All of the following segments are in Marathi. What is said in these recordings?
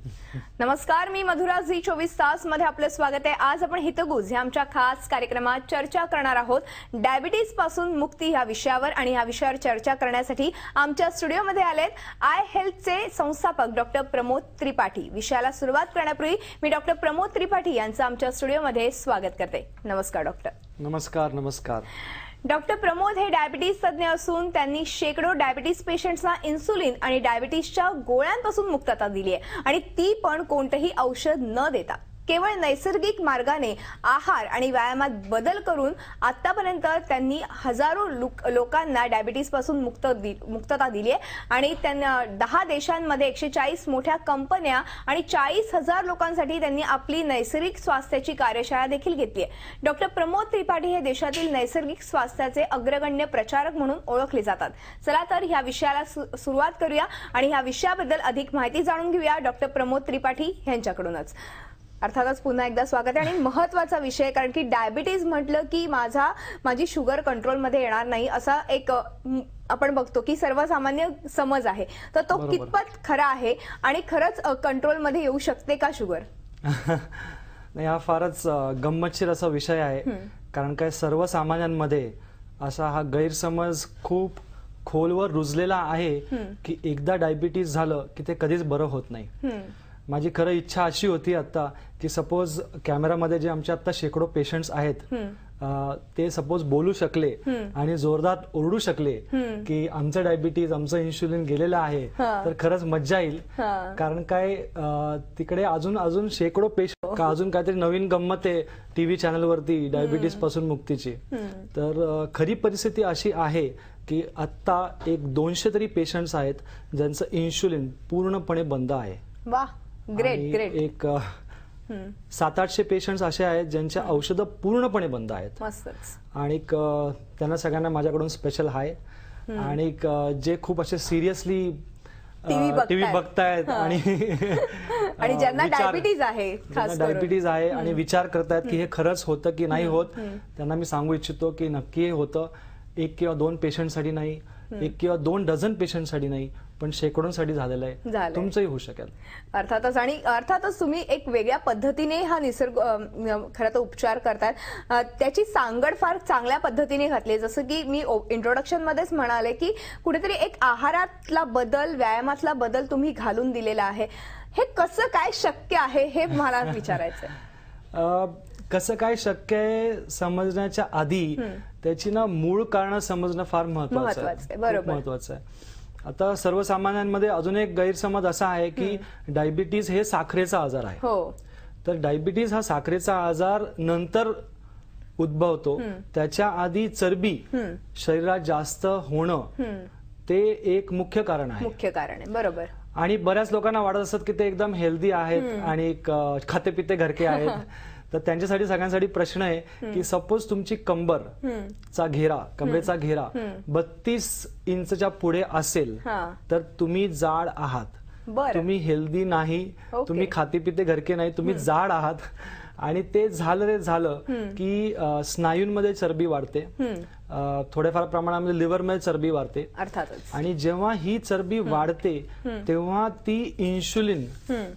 नमस्कार, मी मधुरा झी24 तास मध्ये आपलं स्वागत आहे। आज आपण हितगुज या आमच्या खास कार्यक्रमात चर्चा करणार आहोत डायबिटीज पासून मुक्ती या विषयावर। आणि या विषयावर चर्चा करण्यासाठी आमच्या स्टुडिओमध्ये आलेत आय हेल्थचे संस्थापक डॉक्टर प्रमोद त्रिपाठी। विषयाला सुरुवात करण्यापूर्वी मी डॉक्टर प्रमोद त्रिपाठी यांचं आमच्या स्टुडिओमध्ये स्वागत करते। नमस्कार डॉक्टर। नमस्कार। नमस्कार डॉक्टर प्रमोद हे डायबिटीज तज्ञ असून त्यांनी शेकडो डायबिटीज पेशंट्सना इन्सुलिन आणि डायबिटीजच्या गोळ्यांपासून मुक्तता दिली आहे, आणि ती पण कोणतेही औषध न देता केवळ नैसर्गिक मार्गाने आहार आणि व्यायामात बदल करून आतापर्यंत त्यांनी हजारो लोकांना डायबिटीज पासून मुक्तता दिली आहे। आणि त्यांना 10 देशांमध्ये 140 मोठ्या कंपन्या आणि 40,000 लोकांसाठी त्यांनी आपली नैसर्गिक स्वास्थ्याची कार्यशाळा देखील घेतली आहे। डॉक्टर प्रमोद त्रिपाठी हे देशातील नैसर्गिक स्वास्थ्याचे अग्रगण्य प्रचारक म्हणून ओळखले जातात। चला तर ह्या विषयाला सुरुवात करूया आणि ह्या विषयाबद्दल अधिक माहिती जाणून घेऊया डॉक्टर प्रमोद त्रिपाठी यांच्याकडूनच। अर्थातच पुन्हा एकदा स्वागत आहे आणि महत्त्वाचा विषय, कारण की डायबिटीज म्हटलं की माझी शुगर कंट्रोलमध्ये येणार नाही असा एक आपण बघतो की सर्वसामान्य समज आहे, तर तो कितपत खरा आहे आणि खरंच कंट्रोलमध्ये येऊ शकते का शुगर? नाही, हा फारच गंमतशीर असा विषय आहे, कारण काय सर्वसामान्यांमध्ये असा हा गैरसमज खूप खोलवर रुजलेला आहे की एकदा डायबिटीज झालं की ते कधीच बरं होत नाही। माझी खरं इच्छा अशी होती आता की सपोज कॅमेरामध्ये जे आमचे आता शेकडो पेशंट्स आहेत ते सपोज बोलू शकले आणि जोरदार ओरडू शकले की आमचं डायबिटीज, आमचं इन्शुलिन गेलेलं आहे, तर खरंच मज्जा येईल। कारण काय तिकडे अजून शेकडो पेशंट अजून काहीतरी नवीन गंमत आहे टीव्ही चॅनलवरती डायबिटीज पासून मुक्तीची। तर खरी परिस्थिती अशी आहे की आता एक 200 तरी पेशंट्स आहेत ज्यांचं इन्शुलिन पूर्णपणे बंद आहे। वाह, ग्रेट ग्रेट। एक 700-800 पेशंट्स असे आहेत ज्यांच्या औषधं पूर्णपणे बंद आहेत। आणि त्यांना सगळ्यांना माझ्याकडून स्पेशल हाय। आणि जे खूप असे सिरियसली टीव्ही बघतायत आणि ज्यांना डायबिटीज आहे आणि विचार करतायत की हे खरंच होतं की नाही होत, त्यांना मी सांगू इच्छितो की नक्की हे होतं। 1 किंवा 2 पेशंटसाठी नाही, 1 किंवा 2 डझन पेशंटसाठी नाही, पण शेकडोंसाठी झालेलं आहे। तुमचंही होऊ शकेल। अर्थातच तुम्ही एक वेगळ्या पद्धतीने हा निसर्ग खरं तर उपचार करतात, त्याची सांगड फार चांगल्या पद्धतीने घातली। जसं की मी इंट्रोडक्शन मध्येच म्हणाले की कुठेतरी एक आहारातला बदल, व्यायामातला बदल तुम्ही घालून दिलेला आहे। हे कसं काय शक्य आहे हे मला विचारायचं। कसं काय शक्य आहे समजण्याच्या आधी त्याची मूळ कारण समजणं फार महत्त्वाचं आहे। आता सर्वसामान्यांमध्ये अजून एक गैरसमज असा आहे की डायबिटीज हे साखरेचा आजार आहे। तर डायबिटीज हा साखरेचा आजार नंतर उद्भवतो, त्याच्या आधी चरबी शरीरात जास्त होणं ते एक मुख्य कारण आहे। बरोबर। आणि बऱ्याच लोकांना वाटत असतात की ते एकदम हेल्दी आहेत आणि खाते पिते घरके आहेत, तर त्यांच्यासाठी सगळ्यांसाठी प्रश्न आहे की सपोज तुमची कमरेचा घेरा 32 इंचच्या पुढे असेल तर तुम्ही जाड आहात, तुम्ही हेल्दी नाही, तुम्ही खाते पिते घरके नाही, तुम्ही जाड आहात। आणि ते झालं की स्नायूंमध्ये चरबी वाढते, थोड्याफार प्रमाणामध्ये लिव्हरमध्ये चरबी वाढते। आणि जेव्हा ही चरबी वाढते तेव्हा ती इन्शुलिन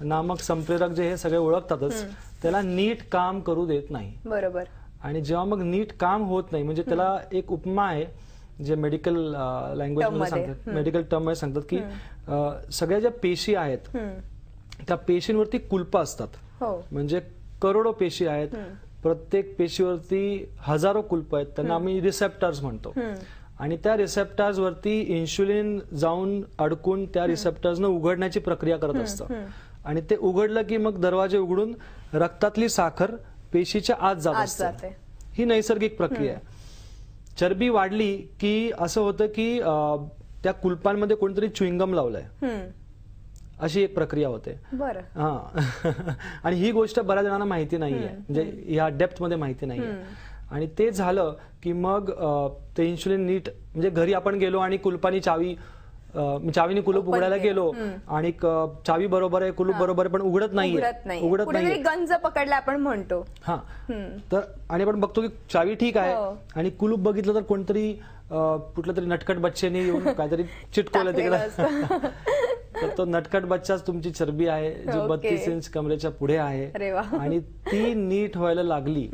नामक संप्रेरक जे हे सगळे ओळखतातच त्याला नीट काम करू देत नाही। बरोबर। आणि जेव्हा मग नीट काम होत नाही, म्हणजे त्याला एक उपमा आहे जे मेडिकल लँग्वेजमध्ये सांगतात, मेडिकल टर्म मध्ये सांगतात की सगळ्या ज्या पेशी आहेत त्या पेशींवरती कुलप असतात, म्हणजे करोडो पेशी आहेत, प्रत्येक पेशीवरती हजारो कुलप आहेत, त्यांना आम्ही रिसेप्टर्स म्हणतो। आणि त्या रिसेप्टर्स वरती इन्शुलिन जाऊन अडकून त्या रिसेप्टर्सनं उघडण्याची प्रक्रिया करत असतं, आणि ते उघडलं की मग दरवाजे उघडून रक्तातली साखर पेशीच्या आत जात असते। ही नैसर्गिक प्रक्रिया आहे। चरबी वाढली की असं होतं की त्या कुलपांमध्ये कोणतरी च्युइंगम लावलंय, अशी एक प्रक्रिया होते। आणि ही गोष्ट बऱ्याच जणांना माहिती नाहीये, म्हणजे या डेप्थ मध्ये माहिती नाहीये। आणि ते झालं की मग ते इन्शुलिन नीट, म्हणजे घरी आपण गेलो आणि कुलपानी चावीने कुलूप उघडायला गेलो आणि चावी बरोबर आहे, कुलूप बरोबर आहे, पण उघडत नाही, गंज पकडला आपण म्हणतो। तर आणि आपण बघतो की चावी ठीक आहे आणि कुलूप बघितलं तर कोणतरी कुठल्या तरी नटखट बच्चेने येऊन काहीतरी चिटकवलं तिकडे, तर तो नटखट बच्चाच तुमची चरबी आहे जी 32 इंच कमरेच्या पुढे आहे आणि ती नीट व्हायला लागली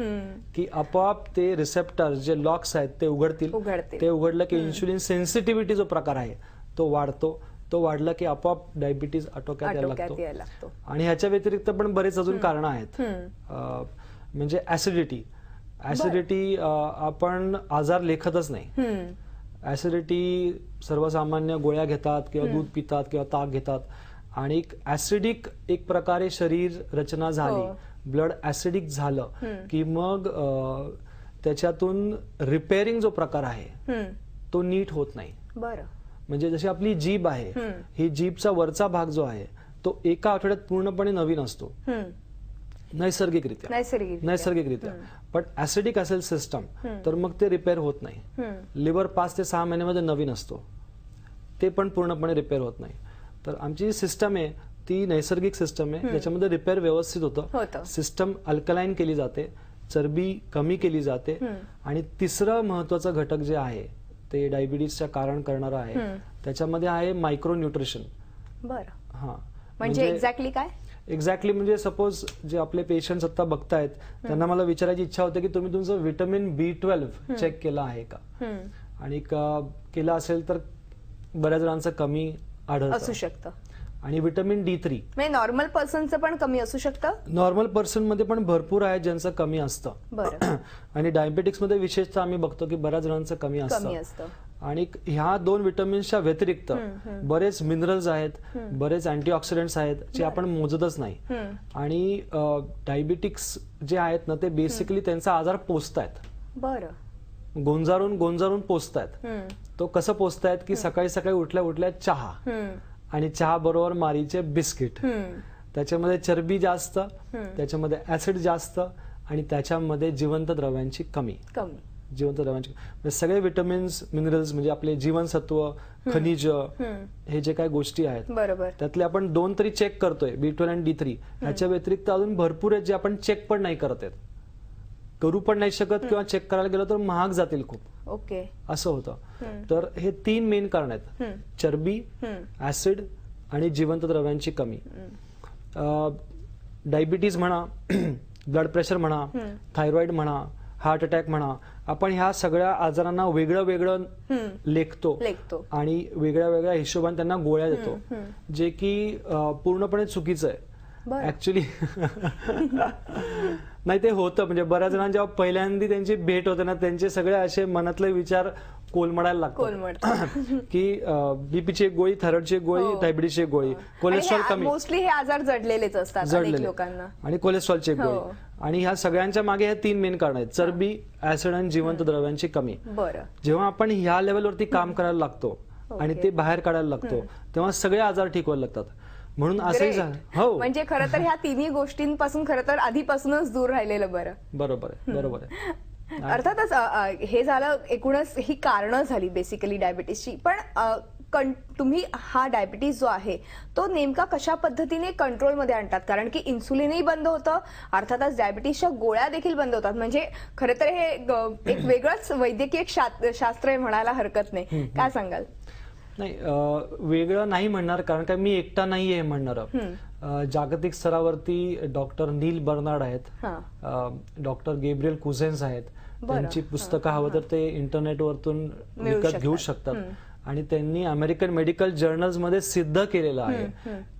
की आपोआप ते रिसेप्टर जे लॉक्स आहेत ते उघडतील. ते उघडलं की इन्शुलिन सेन्सिटिव्हिटी जो प्रकार आहे तो वाढतो. तो वाढला की आपोआप डायबिटीज आटोक्यात यायला लागतो. आणि ह्याच्या व्यतिरिक्त पण बरेच अजून कारण आहेत. म्हणजे ऍसिडिटी आपण आजार लेखतच नाही. ऍसिडिटी सर्वसामान्य गोळ्या घेतात किंवा दूध पितात किंवा ताक घेतात आणि ऍसिडिक एक प्रकारे शरीर रचना झाली, ब्लड ऍसिडिक झालं की मग त्याच्यातून रिपेअरिंग जो प्रकार आहे तो नीट होत नाही. म्हणजे जशी आपली जीभ आहे, ही जीभचा वरचा भाग जो आहे तो एका आठवड्यात पूर्णपणे नवीन असतो नैसर्गिकरित्या. पण ऍसिडिक असेल सिस्टम तर मग ते रिपेअर होत नाही. लिव्हर 5 ते 6 महिन्यामध्ये नवीन असतो, ते पण पूर्णपणे रिपेअर होत नाही. तर आमची सिस्टम आहे ती नैसर्गिक सिस्टम आहे ज्याच्यामध्ये रिपेअर व्यवस्थित होतं. सिस्टम अल्कलाईन केली जाते, चरबी कमी केली जाते. आणि तिसरं महत्वाचं घटक जे आहे ते डायबिटीजचं कारण करणारं आहे त्याच्यामध्ये आहे मायक्रो न्यूट्रिशन. म्हणजे एक्झॅक्टली काय? एक्झॅक्टली म्हणजे सपोज जे आपले पेशंट्स आता बघतायत त्यांना मला विचारायची इच्छा होते की तुम्ही तुमचं व्हिटॅमिन B12 चेक केलं आहे का, आणि केलं असेल तर बऱ्याच जणांचं कमी असू शकतं. आणि व्हिटॅमिन D3 म्हणजे नॉर्मल पर्सनचं पण कमी असू शकतं. नॉर्मल पर्सन मध्ये पण भरपूर आहे ज्यांचं कमी असतं. आणि डायबेटिक्स मध्ये विशेषतः आम्ही बघतो की बऱ्याच जणांचं कमी असतं. आणि ह्या 2 व्हिटॅमिन्सच्या व्यतिरिक्त बरेच मिनरल्स आहेत, बरेच अँटीऑक्सिडंट्स आहेत जे आपण मोजतच नाही. आणि डायबिटिक्स जे आहेत ना ते बेसिकली त्यांचा आजार पोचतायत, गोंजारून पोचतायत. तो कसं पोचतायत की सकाळी सकाळी उठल्या चहा आणि चहा बरोबर मारीचे बिस्किट, त्याच्यामध्ये चरबी जास्त, त्याच्यामध्ये ऍसिड जास्त आणि त्याच्यामध्ये जिवंत द्रव्यांची कमी. सगळे विटामिन्स मिनरल्स म्हणजे आपले जीवनसत्व, खनिज, हे जे काही गोष्टी आहेत त्यातले आपण 2 तरी चेक करतोय, B12 आणि D3. ह्याच्या व्यतिरिक्त अजून भरपूर आहेत जे आपण चेक पण नाही करत आहेत, करू पण नाही शकत किंवा चेक करायला गेलो तर महाग जातील खूप. असं होतं. तर हे 3 मेन कारण आहेत, चरबी, ऍसिड आणि जिवंत द्रव्यांची कमी. डायबिटीज म्हणा, ब्लड प्रेशर म्हणा, थायरॉइड म्हणा, हार्ट अटॅक म्हणा, आपण ह्या सगळ्या आजारांना वेगळं वेगळं लेखतो आणि वेगळ्या वेगळ्या हिशोबाने त्यांना गोळ्या देतो, जे की पूर्णपणे चुकीचं आहे ऍक्च्युली. नाही ते होतं, म्हणजे बऱ्याच जणांना जेव्हा पहिल्यांदा त्यांची भेट होते ना त्यांचे सगळे असे मनातले विचार कोलमडायला लागतात की बीपीची एक गोळी, थायरॉइडची एक गोळी, डायबिटीसची एक गोळी, कोलेस्ट्रॉल कमी, मोस्टली हे आजार जडलेलेच असतात लोकांना, आणि कोलेस्ट्रॉलची एक गोळी. आणि ह्या सगळ्यांच्या मागे हे 3 मेन कारण आहेत, चरबी, ऍसिड आणि जिवंत द्रव्यांची कमी. जेव्हा आपण ह्या लेवलवरती काम करायला लागतो आणि ते बाहेर काढायला लागतो तेव्हा सगळे आजार ठीक व्हायला लागतात. म्हणून असंही झालं. हो, म्हणजे खरं तर ह्या 3ही गोष्टींपासून खरं तर आधीपासूनच दूर राहिलेलं बरं. बरोबर आहे. अर्थातच हे झालं, एकूणच ही कारणं झाली बेसिकली डायबिटीसची. पण तुम्ही हा डायबिटीस जो आहे तो नेमका कशा पद्धतीने कंट्रोलमध्ये आणतात? कारण की इन्सुलिनही बंद होतं, अर्थातच डायबिटीसच्या गोळ्या देखील बंद होतात. म्हणजे खरं तर हे एक वेगळंच वैद्यकीय शास्त्र आहे म्हणायला हरकत नाही. काय सांगाल? नाही, वेगळं नाही म्हणणार, कारण का मी एकटा नाहीये म्हणणार. जागतिक स्तरावरती डॉक्टर नील बर्नार्ड आहेत, डॉक्टर गेब्रियल कुझेन्स आहेत, त्यांची पुस्तकं हवं तर ते इंटरनेटवरतून विकत घेऊ शकतात. आणि त्यांनी अमेरिकन मेडिकल जर्नल्स मध्ये सिद्ध केलेलं आहे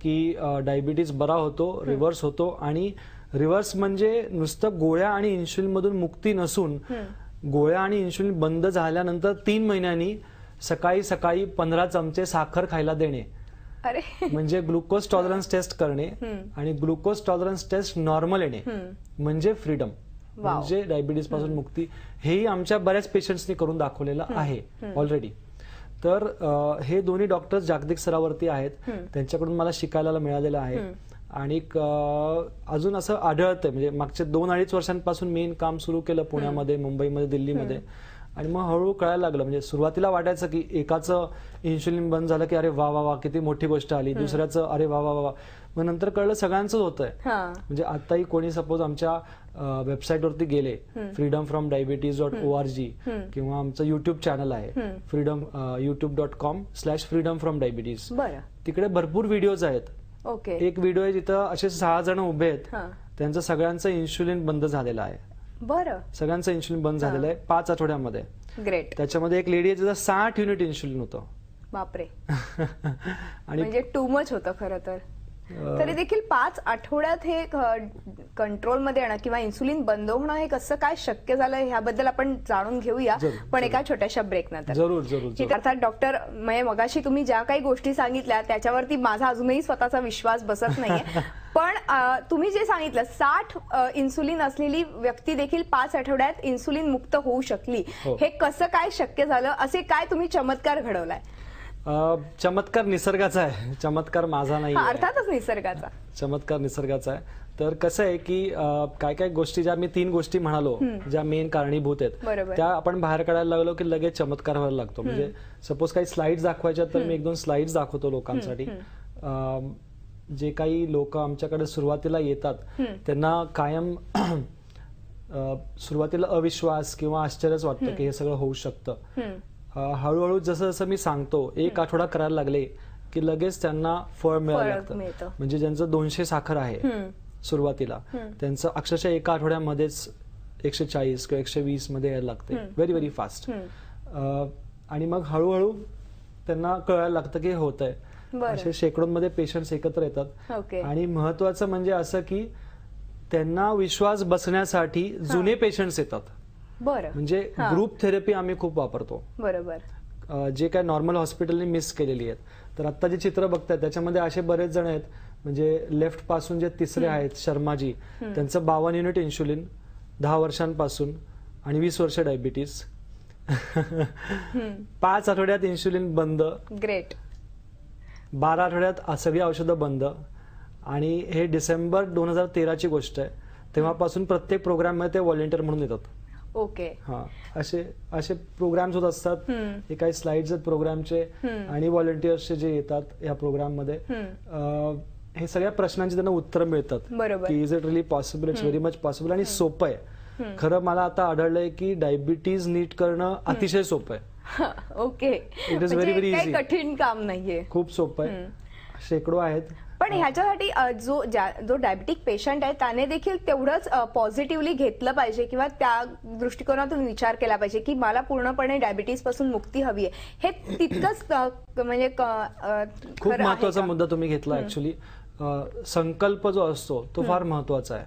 की डायबिटीज बरा होतो, रिव्हर्स होतो. आणि रिव्हर्स म्हणजे नुसतं गोळ्या आणि इन्शुलिन मधून मुक्ती नसून, गोळ्या आणि इन्शुलिन बंद झाल्यानंतर 3 महिन्यांनी सकाळी सकाळी 15 चमचे साखर खायला देणे, म्हणजे ग्लुकोज टॉलरन्स टेस्ट करणे. आणि ग्लुकोज टॉलरन्स टेस्ट नॉर्मल येणे म्हणजे फ्रीडम, म्हणजे डायबिटीज पासून मुक्ती. हेही आमच्या बऱ्याच पेशंट्सनी करून दाखवलेलं आहे ऑलरेडी. तर हे दोन्ही डॉक्टर्स जागतिक स्तरावरती आहेत, त्यांच्याकडून मला शिकायला मिळालेलं आहे. आणि अजून असं आढळतंय, म्हणजे मागच्या 2-2.5 वर्षांपासून मेन काम सुरू केलं पुण्यामध्ये, मुंबईमध्ये, दिल्लीमध्ये. आणि मग हळूहळू कळायला लागलं. म्हणजे सुरुवातीला वाटायचं की एकाचं इन्शुलिन बंद झालं की अरे वा वा वा किती मोठी गोष्ट आली, दुसऱ्याचं अरे वा वा वा. मग नंतर कळलं सगळ्यांचंच होतंय. म्हणजे आताही कोणी सपोज आमच्या वेबसाईटवरती गेले freedomfromdiabetes.org किंवा आमचं युट्यूब चॅनल आहे youtube.com/freedomfromdiabetes. तिकडे भरपूर व्हिडिओज आहेत. एक व्हिडिओ आहे जिथं असे 6 जण उभे आहेत, त्यांचं सगळ्यांचं इन्शुलिन बंद झालेलं आहे. सगळ्यांचं इन्शुलिन बंद झालेलं आहे 5 आठवड्यामध्ये. ग्रेट. त्याच्यामध्ये एक लेडी आहे जिचं 60 युनिट इन्शुलिन होतं. बापरे. आणि म्हणजे टू मच होतं खरं तर. तरी देखील 5 आठवड्यात हे कंट्रोलमध्ये येणं किंवा इन्सुलिन बंद होणं हे कसं काय शक्य झालं ह्याबद्दल आपण जाणून घेऊया, पण एका छोट्याशा ब्रेक नंतर. जरूर. अर्थात डॉक्टर मगाशी तुम्ही ज्या काही गोष्टी सांगितल्या त्याच्यावरती माझा अजूनही स्वतःचा विश्वास बसत नाहीये. पण तुम्ही जे सांगितलं 60 इन्सुलिन असलेली व्यक्ती देखील 5 आठवड्यात इन्सुलिन मुक्त होऊ शकली, हे कसं काय शक्य झालं? असे काय तुम्ही चमत्कार घडवलाय? चमत्कार निसर्गाचा आहे, चमत्कार माझा नाही. अर्थातच निसर्गाचा चमत्कार निसर्गाचा आहे. तर कसं आहे की काय काय गोष्टी ज्या मी 3 गोष्टी म्हणालो ज्या मेन कारणीभूत आहेत त्या आपण बाहेर काढायला लागलो की लगेच चमत्कार व्हायला लागतो. म्हणजे सपोज काही स्लाइड्स दाखवायच्या तर मी 1-2 स्लाइड्स दाखवतो लोकांसाठी. जे काही लोक आमच्याकडे सुरुवातीला येतात त्यांना कायम सुरुवातीला अविश्वास किंवा आश्चर्यच वाटतं की हे सगळं होऊ शकतं. हळूहळू जसं जसं मी सांगतो 1 आठवडा करायला लागले की लगेच त्यांना फळ मिळायला लागतं. म्हणजे ज्यांचं 200 साखर आहे सुरुवातीला, त्यांचं अक्षरशः 1 आठवड्यामध्येच 140 किंवा 120 मध्ये यायला लागते. Very fast. आणि मग हळूहळू त्यांना कळायला लागतं की होतंय. असे शेकडोंमध्ये पेशंट्स एकत्र येतात. आणि महत्वाचं म्हणजे असं की त्यांना विश्वास बसण्यासाठी जुने पेशंट्स येतात. म्हणजे ग्रुप थेरपी आम्ही खूप वापरतो. जे काय नॉर्मल हॉस्पिटलने मिस केलेली आहेत. तर आता जे चित्र बघतायत त्याच्यामध्ये असे बरेच जण आहेत. म्हणजे लेफ्ट पासून जे तिसरे आहेत शर्माजी, त्यांचं 52 युनिट इन्शुलिन 10 वर्षांपासून आणि 20 वर्ष डायबिटीस. 5 आठवड्यात इन्शुलिन बंद. ग्रेट. 12 आठवड्यात सगळी औषधं बंद. आणि हे डिसेंबर 2013 ची गोष्ट आहे. तेव्हापासून प्रत्येक प्रोग्राम मध्ये ते व्हॉलेंटियर म्हणून येतात. असे प्रोग्राम्स होत असतात. हे काही स्लाइड्स आहेत प्रोग्रामचे आणि व्हॉलेंटियर्सचे जे येतात या प्रोग्राम मध्ये. हे सगळ्या प्रश्नांची त्यांना उत्तर मिळतात की is it really possible. It's very much possible आणि सोपं आहे. खरं मला आता आढळलंय की डायबिटीज नीट करणं अतिशय सोपं आहे. It is very easy. कठीण काम नाहीये, खूप सोपं आहे. शेकडो आहेत. पण ह्याच्यासाठी जो डायबिटिक पेशंट आहे त्याने देखील तेवढंच पॉझिटिव्हली घेतलं पाहिजे किंवा त्या दृष्टिकोनातून विचार केला पाहिजे की मला पूर्णपणे डायबिटीस पासून मुक्ती हवी आहे. हे तितकंच म्हणजे खूप महत्वाचा मुद्दा तुम्ही घेतला. ऍक्च्युली संकल्प जो असतो तो फार महत्वाचा आहे.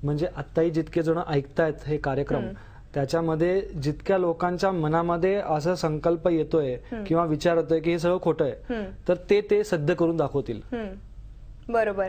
म्हणजे आत्ताही जितके जण ऐकतायत हे कार्यक्रम त्याच्यामध्ये जितक्या लोकांच्या मनामध्ये असा संकल्प येतोय किंवा विचार येतोय की हे सगळं खोटं आहे तर ते सिद्ध करून दाखवतील. बरोबर.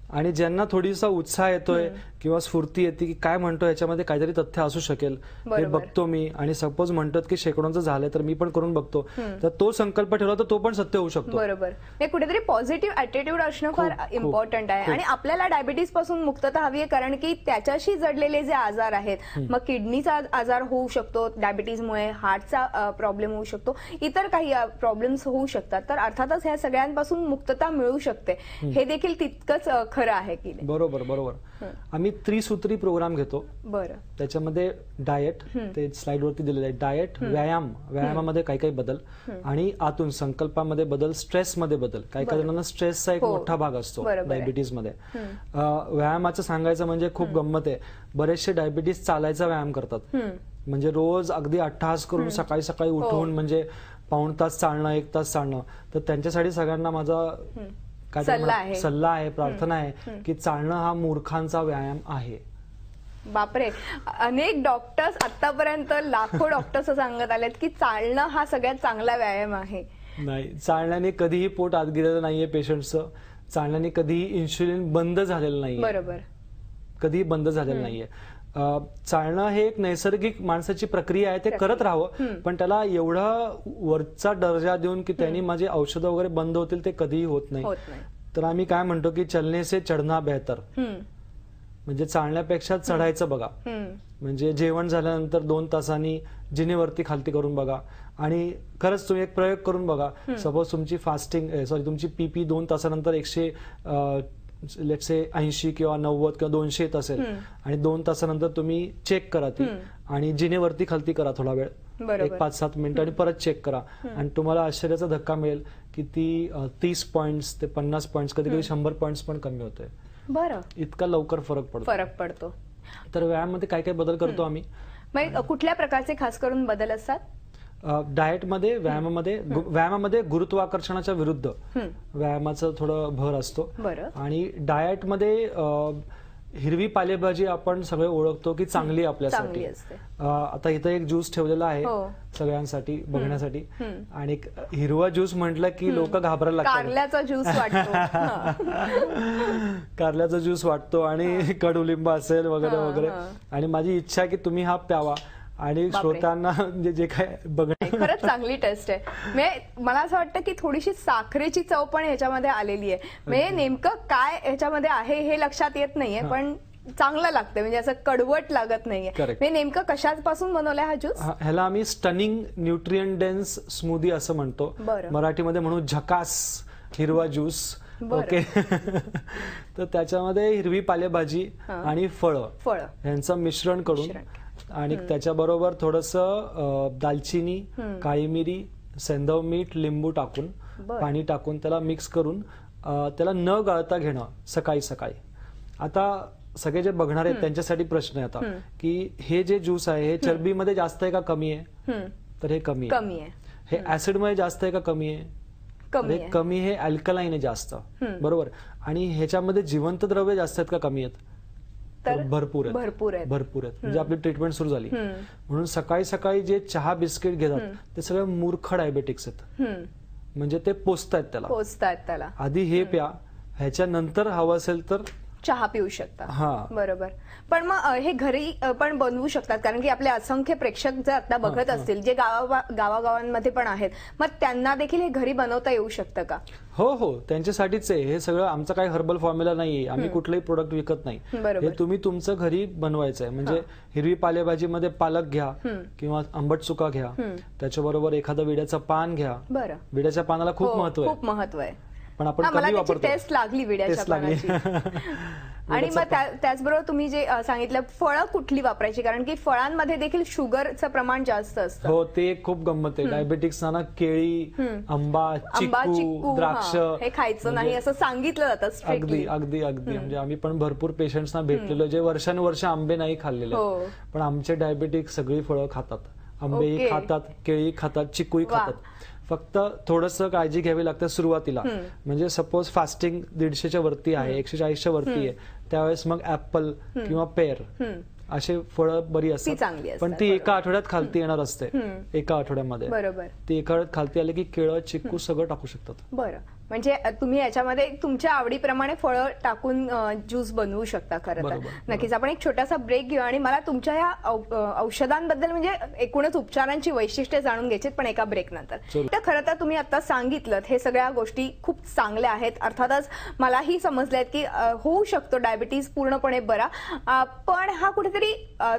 आणि ज्यांना थोडीसा उत्साह येतोय किंवा स्फूर्ती येते की काय म्हणतो याच्यामध्ये काहीतरी तथ्य असू शकेल हे बघतो मी. आणि सपोज म्हणतात की शेकडोंचं झालंय तर मी पण करून बघतो. तर तो संकल्प ठेवला तर तो पण सत्य होऊ शकतो. बरोबर. कुठेतरी पॉझिटिव्ह ऍटिट्यूड असणं फार इम्पॉर्टंट आहे. आणि आपल्याला डायबिटीस पासून मुक्तता हवी आहे कारण की त्याच्याशी जडलेले जे आजार आहेत, मग किडनीचा आजार होऊ शकतो डायबिटीजमुळे, हार्टचा प्रॉब्लेम होऊ शकतो, इतर काही प्रॉब्लेम्स होऊ शकतात. तर अर्थातच ह्या सगळ्यांपासून मुक्तता मिळू शकते. हे देखील तितकंच खरं आहे की नाही? बरोबर. आम्ही त्रिसूत्री प्रोग्राम घेतो. त्याच्यामध्ये डाएट, ते स्लाइड वरती दिलेलं आहे, डाएट, व्यायामामध्ये काही काही बदल आणि आतून संकल्पामध्ये बदल, स्ट्रेसमध्ये बदल. काही काही जणांना स्ट्रेसचा एक मोठा भाग असतो डायबिटीज मध्ये. व्यायामाचं सांगायचं म्हणजे खूप गंमत आहे. बरेचसे डायबिटीज चालायचा व्यायाम करतात. म्हणजे रोज अगदी अट्टहास करून सकाळी सकाळी उठून म्हणजे पाऊण तास चालणं, 1 तास चालणं. तर त्यांच्यासाठी सगळ्यांना माझा सल्ला आहे, प्रार्थना आहे की चालणं हा मूर्खांचा व्यायाम आहे. बापरे. अनेक डॉक्टर्स आतापर्यंत लाखो डॉक्टर्स सांगत आलेत की चालणं हा सगळ्यात चांगला व्यायाम आहे. नाही, चालण्याने कधीही पोट आत गेलेलं नाहीये पेशंटचं. चालण्याने कधीही इन्शुलिन बंद झालेलं नाहीये. बरोबर. कधीही बंद झालेलं नाहीये. चालणं हे एक नैसर्गिक माणसाची प्रक्रिया आहे. ते करत राहावं. पण त्याला एवढा वरचा दर्जा देऊन की त्यांनी माझे औषधं वगैरे बंद होतील ते कधीही होत नाही. तर आम्ही काय म्हणतो की चलने से चढना बेहतर. म्हणजे चालण्यापेक्षा चढायचं बघा. म्हणजे जेवण झाल्यानंतर 2 तासांनी जिनेवरती खालती करून बघा. आणि खरंच तुम्ही एक प्रयोग करून बघा. सपोज तुमची तुमची पीपी 2 तासानंतर 100 लेट्स से 80 किंवा 90 किंवा 200 येत असेल आणि 2 तासानंतर तुम्ही चेक करा ती आणि जिनेवरती खालती करा थोडा वेळ, एक 5-7 मिनिटं, आणि परत चेक करा. आणि तुम्हाला आश्चर्याचा धक्का मिळेल की ती 30 पॉइंट्स ते 50 पॉइंट्स, कधी कधी 100 पॉइंट्स पण कमी होते. बरं, इतका लवकर फरक पडतो. तर व्यायामामध्ये काय काय बदल करतो आम्ही? कुठल्या प्रकारचे खास करून बदल असतात? डाएटमध्ये, व्यायामामध्ये गुरुत्वाकर्षणाच्या विरुद्ध व्यायामाचं थोडं भर असतो. आणि डाएटमध्ये हिरवी पालेभाजी आपण सगळे ओळखतो की चांगली आपल्यासाठी. आता इथं एक ज्यूस ठेवलेला आहे सगळ्यांसाठी बघण्यासाठी, आणि हिरवा ज्यूस म्हटलं की लोक घाबरायला लागतात. कारल्याचा ज्यूस वाटतो, कारल्याचा ज्यूस वाटतो आणि कडुलिंब असेल वगैरे वगैरे. आणि माझी इच्छा आहे की तुम्ही हा प्यावा आणि श्रोत्यांना जे काय बघणं. खरंच चांगली टेस्ट आहे. मला असं वाटतं की थोडीशी साखरेची चव पण ह्याच्यामध्ये आलेली आहे. म्हणजे नेमकं काय ह्याच्यामध्ये आहे हे लक्षात येत नाहीये, पण चांगलं लागतं, म्हणजे असं कडवट लागत नाहीये. म्हणजे नेमकं कशापासून बनवलाय हा ज्यूस? ह्याला आम्ही स्टनिंग न्यूट्रिएंट डेन्स स्मूदी असं म्हणतो, मराठीमध्ये म्हणून झकास हिरवा ज्यूस. ओके. तर त्याच्यामध्ये हिरवी पालेभाजी आणि फळं यांचं मिश्रण करून आणि त्याच्याबरोबर थोडंसं दालचिनी, काळी मिरी, सेंधव मीठ, लिंबू टाकून पाणी टाकून त्याला मिक्स करून त्याला न गाळता घेणं सकाळी सकाळी. आता सगळे जे बघणार आहेत त्यांच्यासाठी प्रश्न आहे आता की हे जे ज्यूस आहे हे चरबीमध्ये जास्त आहे का कमी आहे? तर हे कमी आहे. हे ऍसिडमध्ये जास्त आहे का कमी आहे? कमी. हे अल्कलाइन आहे जास्त, बरोबर. आणि ह्याच्यामध्ये जिवंत द्रव्य जास्त आहेत का कमी आहेत? तर भरपूर आहेत. म्हणजे आपली ट्रीटमेंट सुरू झाली. म्हणून सकाळी सकाळी जे चहा बिस्किट घेतात ते सगळे मूर्ख डायबेटिक्स आहेत. म्हणजे ते पोचतायत त्याला. आधी हे प्या, ह्याच्यानंतर हवं असेल तर चहा पिऊ शकता. बरोबर. पण मग हे घरी पण बनवू शकतात, कारण की आपले असंख्य प्रेक्षक जर आता बघत असतील जे गावागावांमध्ये पण आहेत, मग त्यांना देखील हे घरी बनवता येऊ शकतं का? हो, त्यांच्यासाठीच आहे हे सगळं. आमचं काही हर्बल फॉर्म्युला नाहीये, आम्ही कुठलंही प्रोडक्ट विकत नाही. हे तुम्ही तुमचं घरी बनवायचं आहे. म्हणजे हिरवी पालेभाजीमध्ये पालक घ्या किंवा आंबट चुका घ्या, त्याच्याबरोबर एखादं विड्याचं पान घ्या. विड्याच्या पानाला खूप महत्व आहे, पण आपण कमी वापरतो. टेस्ट लागली विड्याच्या पानाची. आणि मग त्याचबरोबर तुम्ही जे सांगितलं फळं कुठली वापरायची, कारण की फळांमध्ये देखील शुगरचं प्रमाण जास्त असतं. हो, ते खूप गंमत आहे. डायबेटिक्सना केळी, आंबा, चिक्कू, द्राक्ष हे खायचं नाही असं सांगितलं जातं. अगदी. म्हणजे आम्ही पण भरपूर पेशंट्सना भेटलेलो जे वर्षानुवर्ष आंबे नाही खाल्लेले, पण आमचे डायबेटिक सगळी फळं खातात. आंबेही खातात, केळी खातात, चिक्कूही खातात. फक्त थोडंसं काळजी घ्यावी लागते सुरुवातीला. म्हणजे सपोज फास्टिंग 150च्या वरती आहे, 140च्या वरती आहे, त्यावेळेस मग ऍपल किंवा पेर असे फळं बरी असतात. पण ती एका आठवड्यात खालती येणार असते. एका आठवड्यामध्ये ती एका आठवड्यात खालती आले की केळं, चिक्कू सगळं टाकू शकतात. बरं. म्हणजे तुम्ही याच्यामध्ये तुमच्या आवडीप्रमाणे फळं टाकून ज्यूस बनवू शकता. खरं तर नक्कीच आपण एक छोटासा ब्रेक घेऊ आणि मला तुमच्या या औषधांबद्दल म्हणजे एकूणच उपचारांची वैशिष्ट्ये जाणून घ्यायची, पण एका ब्रेक नंतर. तर खरं तर तुम्ही आता सांगितलं हे सगळ्या गोष्टी खूप चांगल्या आहेत. अर्थातच मलाही समजलंय की होऊ शकतो डायबिटीज पूर्णपणे बरा, पण हा कुठेतरी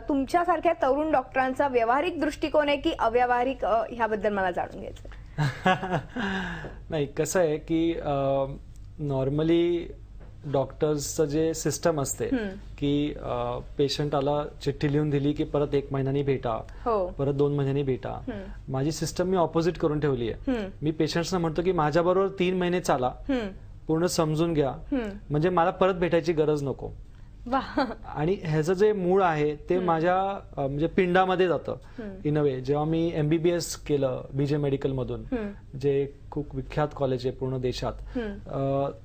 तुमच्यासारख्या तरुण डॉक्टरांचा व्यावहारिक दृष्टिकोन आहे की अव्यावहारिक, ह्याबद्दल मला जाणून घ्यायचं. नाही, कसं आहे की नॉर्मली डॉक्टर्सचं जे सिस्टम असते की पेशंट आला, चिठ्ठी लिहून दिली की परत 1 महिन्यानी भेटा, परत 2 महिन्यांनी भेटा. माझी सिस्टम मी ऑपोजिट करून ठेवली आहे. मी पेशंट्सना म्हणतो की माझ्याबरोबर 3 महिने चाला, पूर्ण समजून घ्या, म्हणजे मला परत भेटायची गरज नको. आणि ह्याचं जे मूळ आहे ते माझ्या म्हणजे पिंडामध्ये जातं इन अ वे. जेव्हा मी MBBS केलं BJ मेडिकल मधून, जे खूप विख्यात कॉलेज आहे पूर्ण देशात,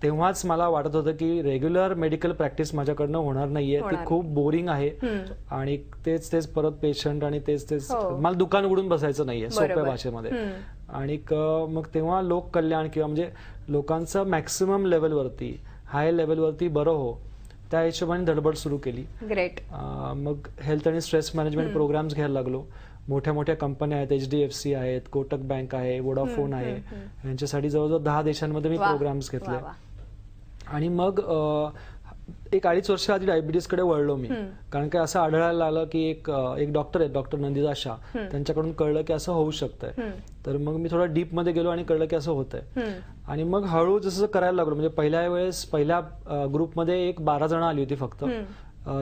तेव्हाच मला वाटत होतं की रेग्युलर मेडिकल प्रॅक्टिस माझ्याकडनं होणार नाहीये, ती खूप बोरिंग आहे आणि तेच परत पेशंट आणि तेच मला दुकान उघडून बसायचं नाहीये सोप्या भाषेमध्ये. आणि मग तेव्हा लोक कल्याण किंवा म्हणजे लोकांचं मॅक्सिमम लेवलवरती, हाय लेवलवरती बरं हो, त्या हिशोबाने धडपड सुरू केली. ग्रेट. मग हेल्थ आणि स्ट्रेस मॅनेजमेंट प्रोग्राम्स घ्यायला लागलो. मोठ्या मोठ्या कंपन्या आहेत, HDFC आहेत, कोटक बँक आहे, वोडाफोन आहे, यांच्यासाठी जवळजवळ 10 देशांमध्ये मी प्रोग्राम्स घेतले. आणि मग एक 2.5 वर्ष आधी डायबिटीसकडे वळलो मी, कारण की असं आढळायला लागलं की एक डॉक्टर आहेत, डॉक्टर नंदिता शाह, त्यांच्याकडून कळलं की असं होऊ शकतंय. तर मग मी थोडा डीप मध्ये गेलो आणि कळलं की असं होतंय. आणि मग हळूहळू जसं करायला लागलो, म्हणजे पहिल्या ग्रुपमध्ये एक 12 जण आली होती फक्त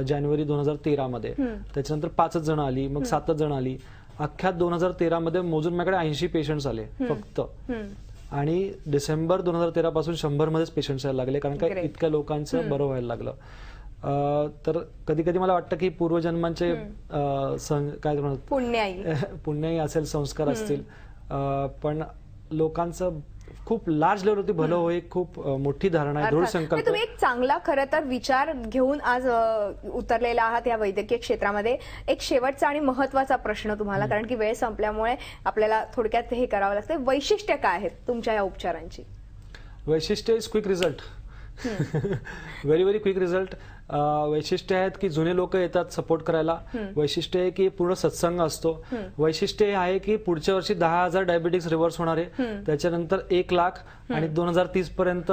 जानेवारी 2013 मध्ये. त्याच्यानंतर 5 जण आली, मग 7 जण आली. अख्ख्या 2013 मध्ये मोजून माझ्याकडे 80 पेशंट्स आले फक्त. आणि डिसेंबर 2013 पासून 100 मध्येच पेशंट्स यायला लागले, कारण का इतक्या लोकांचं बरं व्हायला लागलं. तर कधी कधी मला वाटतं की पूर्वजन्मांचे काय म्हणतात पुण्याही असेल, संस्कार असतील, पण लोकांचं खूप लार्ज लेवलवरती भलं होय, खूप मोठी धारणा आहे, दृढ संकल्प. तुम्ही एक चांगला खरं तर विचार घेऊन आज उतरलेला आहात या वैद्यकीय क्षेत्रामध्ये. एक शेवटचा आणि महत्वाचा प्रश्न तुम्हाला, कारण की वेळ संपल्यामुळे आपल्याला थोडक्यात हे करावं लागतं. वैशिष्ट्य काय आहेत तुमच्या या उपचारांची? वैशिष्ट्य is quick result. Very very quick result. वैशिष्ट्य आहेत की जुने लोक येतात सपोर्ट करायला. वैशिष्ट्य आहे की पूर्ण सत्संग असतो. वैशिष्ट्य हे आहे की पुढच्या वर्षी 10,000 डायबिटिक्स रिव्हर्स होणार आहे, त्याच्यानंतर 1 लाख, आणि 2030 पर्यंत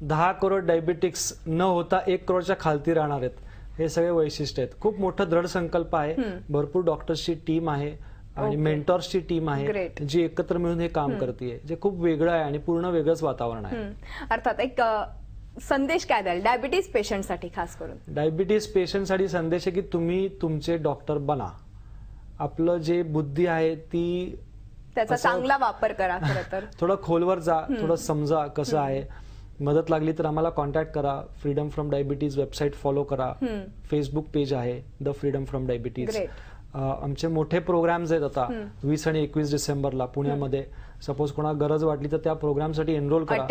10 करोड डायबिटिक्स न होता 1 करोडच्या खालती राहणार आहेत. हे सगळे वैशिष्ट्य आहेत. खूप मोठा दृढ संकल्प आहे. भरपूर डॉक्टर्सची टीम आहे आणि मेंटॉर्सची टीम आहे जी एकत्र मिळून हे काम करते, जे खूप वेगळं आहे आणि पूर्ण वेगळंच वातावरण आहे. अर्थात एक संदेश काय द्याल डायबिटीज पेशंटसाठी? खास करून डायबिटीज पेशंटसाठी संदेश आहे की तुम्ही तुमचे डॉक्टर बना. आपलं जे बुद्धी आहे ती त्याचा चांगला वापर करा. खरं तर थोडं खोलवर जा, थोडं समजा कसं आहे. मदत लागली तर आम्हाला कॉन्टॅक्ट करा. Freedom from diabetes website follow करा. फेसबुक पेज आहे द फ्रीडम फ्रॉम डायबिटीज. आमचे मोठे प्रोग्राम्स आहेत आता 20 आणि 21 डिसेंबरला पुण्यामध्ये. सपोज कोणाला गरज वाटली तर त्या प्रोग्रामसाठी एनरोल करा.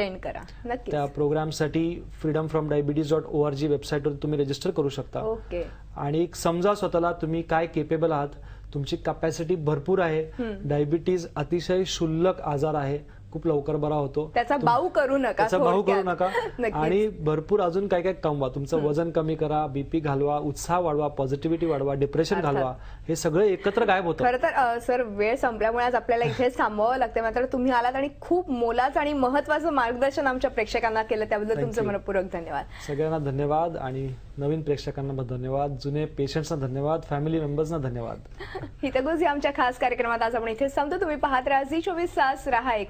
त्या प्रोग्रामसाठी freedomfromdiabetes.org वेबसाईटवर तुम्ही रजिस्टर करू शकता. आणि समजा स्वतःला तुम्ही काय केपेबल आहात. तुमची कॅपॅसिटी भरपूर आहे. डायबिटीज अतिशय क्षुल्लक आजार आहे, खूप लवकर बरा होतो. त्याचा बाऊ करू नका. आणि भरपूर अजून काय काय कमवा. तुमचं वजन कमी करा, बीपी घालवा, उत्साह वाढवा, पॉझिटिव्हिटी वाढवा, डिप्रेशन घालवा. हे सगळं एकत्र गायब होतं. खरं तर सर वेळ संपल्यामुळे आज आपल्याला इथेच थांबावं लागतं. मात्र तुम्ही आलात आणि खूप मोलाचं आणि महत्वाचं मार्गदर्शन आमच्या प्रेक्षकांना केलं, त्याबद्दल तुमचं मनपूर्वक धन्यवाद. सगळ्यांना धन्यवाद आणि नवीन प्रेक्षकांना धन्यवाद, जुने पेशंट्सना धन्यवाद, फॅमिली मेंबर्सना धन्यवाद. हितगुज या आमच्या खास कार्यक्रमात आज आपण इथेच थांबतो. तुम्ही पाहत राहा झी 24 तास. रहा एक